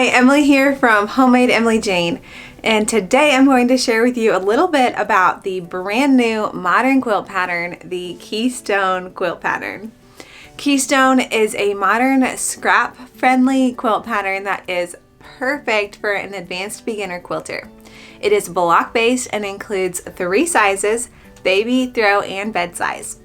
Hi, Emily here from Homemade Emily Jane, and today I'm going to share with you a little bit about the brand new modern quilt pattern, the Keystone Quilt Pattern. Keystone is a modern scrap-friendly quilt pattern that is perfect for an advanced beginner quilter. It is block-based and includes 3 sizes: baby, throw, and bed size.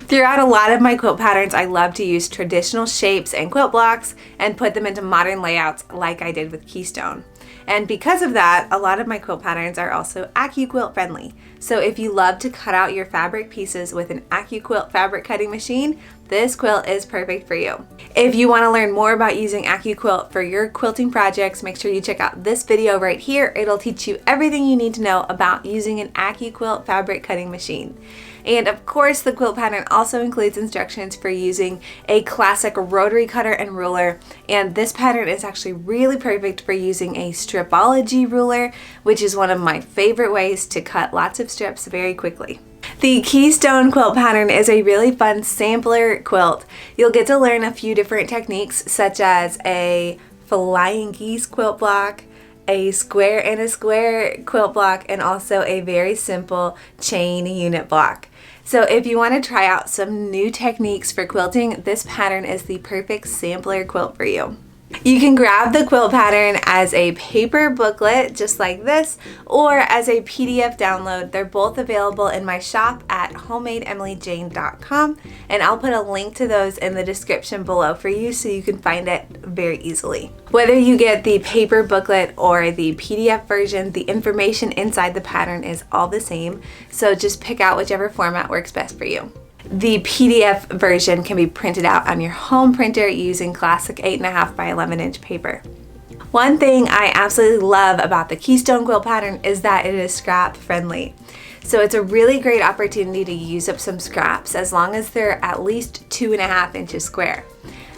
Throughout a lot of my quilt patterns, I love to use traditional shapes and quilt blocks and put them into modern layouts like I did with Keystone. And because of that, a lot of my quilt patterns are also AccuQuilt friendly. So if you love to cut out your fabric pieces with an AccuQuilt fabric cutting machine, this quilt is perfect for you. If you want to learn more about using AccuQuilt for your quilting projects, make sure you check out this video right here. It'll teach you everything you need to know about using an AccuQuilt fabric cutting machine. And of course, the quilt pattern also includes instructions for using a classic rotary cutter and ruler. And this pattern is actually really perfect for using a stripology ruler, which is one of my favorite ways to cut lots of strips very quickly. The Keystone Quilt Pattern is a really fun sampler quilt. You'll get to learn a few different techniques, such as a Flying Geese quilt block, a square and a square quilt block, and also a very simple chain unit block. So if you want to try out some new techniques for quilting, this pattern is the perfect sampler quilt for you. You can grab the quilt pattern as a paper booklet just like this, or as a PDF download. They're both available in my shop at homemadeemilyjane.com, and I'll put a link to those in the description below for you so you can find it very easily. Whether you get the paper booklet or the PDF version, the information inside the pattern is all the same, so just pick out whichever format works best for you. The PDF version can be printed out on your home printer using classic 8.5 by 11 inch paper. One thing I absolutely love about the Keystone Quilt Pattern is that it is scrap friendly. So it's a really great opportunity to use up some scraps as long as they're at least 2.5 inches square.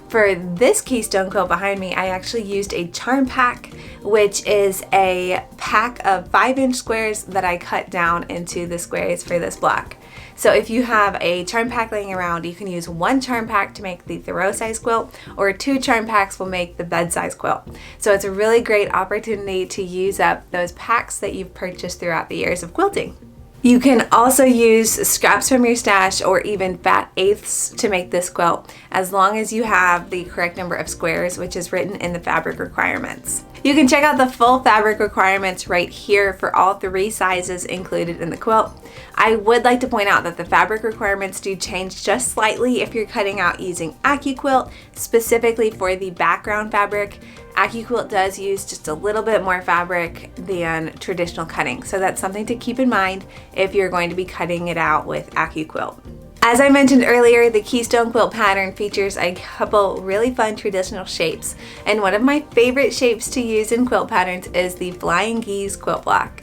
For this Keystone quilt behind me, I actually used a charm pack, which is a pack of 5-inch squares that I cut down into the squares for this block. So if you have a charm pack laying around, you can use 1 charm pack to make the throw size quilt, or 2 charm packs will make the bed size quilt. So it's a really great opportunity to use up those packs that you've purchased throughout the years of quilting. You can also use scraps from your stash or even fat eighths to make this quilt, as long as you have the correct number of squares, which is written in the fabric requirements. You can check out the full fabric requirements right here for all 3 sizes included in the quilt. I would like to point out that the fabric requirements do change just slightly if you're cutting out using AccuQuilt, specifically for the background fabric. AccuQuilt does use just a little bit more fabric than traditional cutting, so that's something to keep in mind if you're going to be cutting it out with AccuQuilt. As I mentioned earlier, the Keystone Quilt Pattern features a couple really fun traditional shapes, and one of my favorite shapes to use in quilt patterns is the Flying Geese quilt block.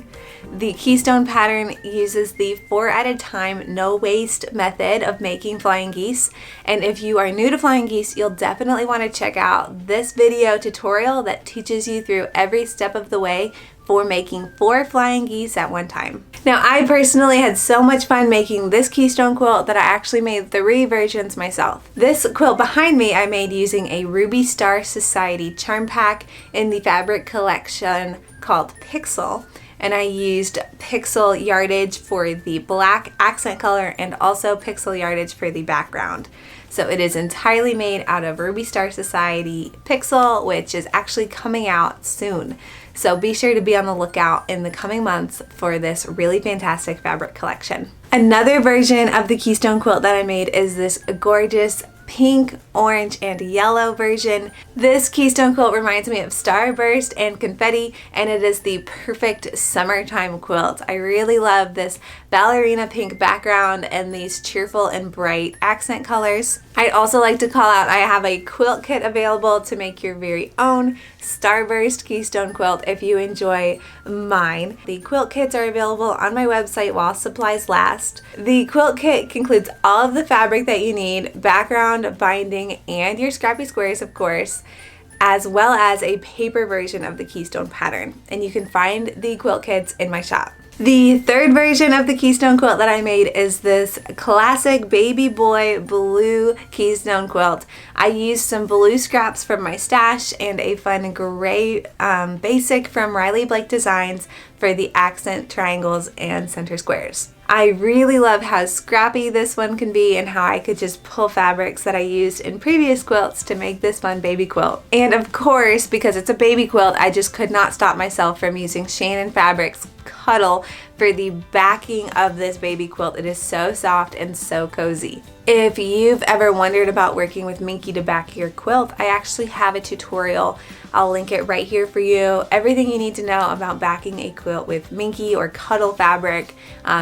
The Keystone pattern uses the 4 at a time, no waste method of making flying geese. And if you are new to flying geese, you'll definitely want to check out this video tutorial that teaches you through every step of the way for making 4 flying geese at one time. Now, I personally had so much fun making this Keystone quilt that I actually made 3 versions myself. This quilt behind me I made using a Ruby Star Society charm pack in the fabric collection called Pixel. And I used pixel yardage for the black accent color and also pixel yardage for the background. So it is entirely made out of Ruby Star Society Pixel, which is actually coming out soon. So be sure to be on the lookout in the coming months for this really fantastic fabric collection. Another version of the Keystone quilt that I made is this gorgeous pink, orange, and yellow version. This Keystone quilt reminds me of Starburst and confetti, and it is the perfect summertime quilt. I really love this ballerina pink background and these cheerful and bright accent colors. I'd also like to call out I have a quilt kit available to make your very own Starburst Keystone quilt if you enjoy mine. The quilt kits are available on my website while supplies last. The quilt kit includes all of the fabric that you need, background, binding, and your scrappy squares, of course, as well as a paper version of the Keystone pattern. And you can find the quilt kits in my shop. The third version of the Keystone quilt that I made is this classic baby boy blue Keystone quilt. I used some blue scraps from my stash and a fun gray basic from Riley Blake Designs for the accent triangles and center squares. I really love how scrappy this one can be and how I could just pull fabrics that I used in previous quilts to make this fun baby quilt. And of course, because it's a baby quilt, I just could not stop myself from using Shannon Fabrics Cuddle for the backing of this baby quilt. It is so soft and so cozy. If you've ever wondered about working with Minky to back your quilt, I actually have a tutorial. I'll link it right here for you. Everything you need to know about backing a quilt with Minky or Cuddle fabric,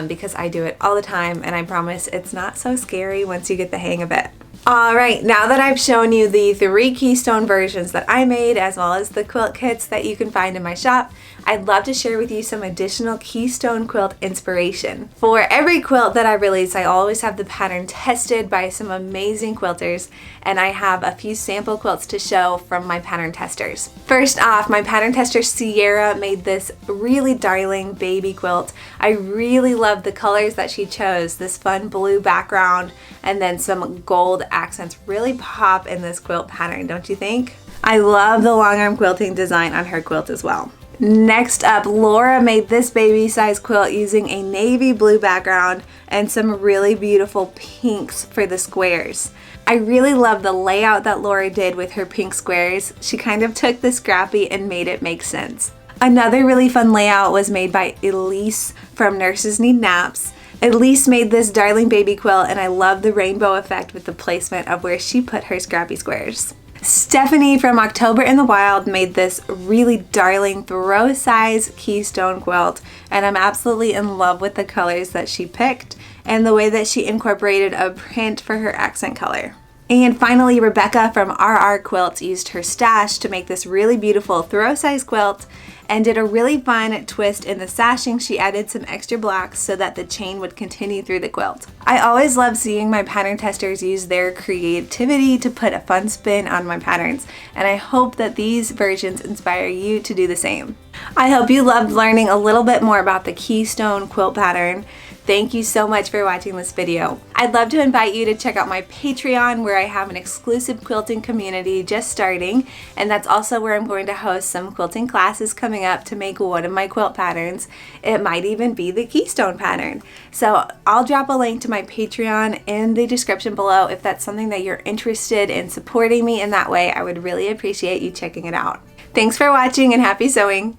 because I do it all the time and I promise it's not so scary once you get the hang of it. Alright, now that I've shown you the 3 Keystone versions that I made, as well as the quilt kits that you can find in my shop, I'd love to share with you some additional Keystone quilt inspiration. For every quilt that I release, I always have the pattern tested by some amazing quilters, and I have a few sample quilts to show from my pattern testers. First off, my pattern tester Sierra made this really darling baby quilt. I really love the colors that she chose, this fun blue background and then some gold accents really pop in this quilt pattern, don't you think? I love the long arm quilting design on her quilt as well. Next up, Laura made this baby size quilt using a navy blue background and some really beautiful pinks for the squares. I really love the layout that Laura did with her pink squares. She kind of took the Scrappy and made it make sense. Another really fun layout was made by Elise from Nurses Need Naps. Elise made this darling baby quilt and I love the rainbow effect with the placement of where she put her Scrappy squares. Stephanie from October in the Wild made this really darling throw size Keystone quilt, and I'm absolutely in love with the colors that she picked and the way that she incorporated a print for her accent color. And finally, Rebecca from RR Quilts used her stash to make this really beautiful throw size quilt and did a really fun twist in the sashing. She added some extra blocks so that the chain would continue through the quilt. I always love seeing my pattern testers use their creativity to put a fun spin on my patterns, and I hope that these versions inspire you to do the same. I hope you loved learning a little bit more about the Keystone Quilt Pattern. Thank you so much for watching this video. I'd love to invite you to check out my Patreon, where I have an exclusive quilting community just starting, and that's also where I'm going to host some quilting classes coming up to make one of my quilt patterns. It might even be the Keystone pattern. So I'll drop a link to my Patreon in the description below if that's something that you're interested in supporting me in that way. I would really appreciate you checking it out. Thanks for watching and happy sewing!